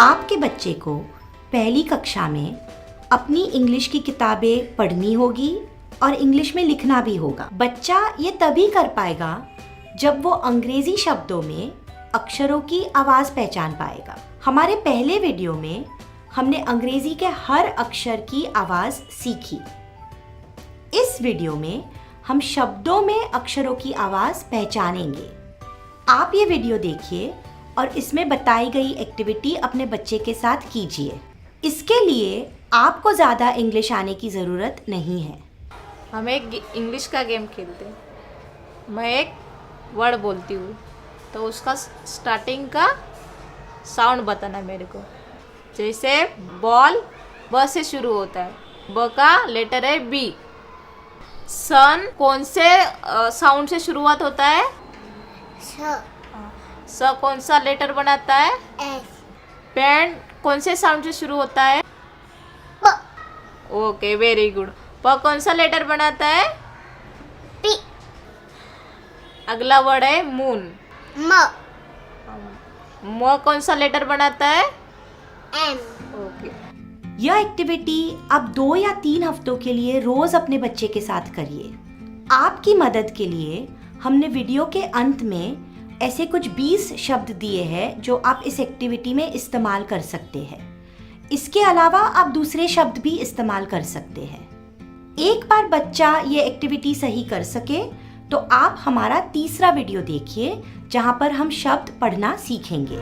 आपके बच्चे को पहली कक्षा में अपनी इंग्लिश की किताबें पढ़नी होगी और इंग्लिश में लिखना भी होगा। बच्चा ये तभी कर पाएगा जब वो अंग्रेजी शब्दों में अक्षरों की आवाज़ पहचान पाएगा। हमारे पहले वीडियो में हमने अंग्रेजी के हर अक्षर की आवाज़ सीखी। इस वीडियो में हम शब्दों में अक्षरों की आवाज़ पहचानेंगे। आप ये वीडियो देखिए और इसमें बताई गई एक्टिविटी अपने बच्चे के साथ कीजिए। इसके लिए आपको ज़्यादा इंग्लिश आने की ज़रूरत नहीं है। हम एक इंग्लिश का गेम खेलते हैं। मैं एक वर्ड बोलती हूँ तो उसका स्टार्टिंग का साउंड बताना है मेरे को। जैसे बॉल ब से शुरू होता है, ब का लेटर है बी। सन कौन से साउंड से शुरुआत होता है? स कौन सा लेटर बनाता है? एस। पेन कौन से साउंड से शुरू होता है? प। Okay, very good. प कौन सा लेटर बनाता है? पी। अगला वर्ड है मून। म। म कौन सा लेटर बनाता है? एम। ओके। यह एक्टिविटी आप 2 या 3 हफ्तों के लिए रोज अपने बच्चे के साथ करिए। आपकी मदद के लिए हमने वीडियो के अंत में ऐसे कुछ 20 शब्द दिए हैं जो आप इस एक्टिविटी में इस्तेमाल कर सकते हैं। इसके अलावा आप दूसरे शब्द भी इस्तेमाल कर सकते हैं। एक बार बच्चा ये एक्टिविटी सही कर सके तो आप हमारा तीसरा वीडियो देखिए जहां पर हम शब्द पढ़ना सीखेंगे।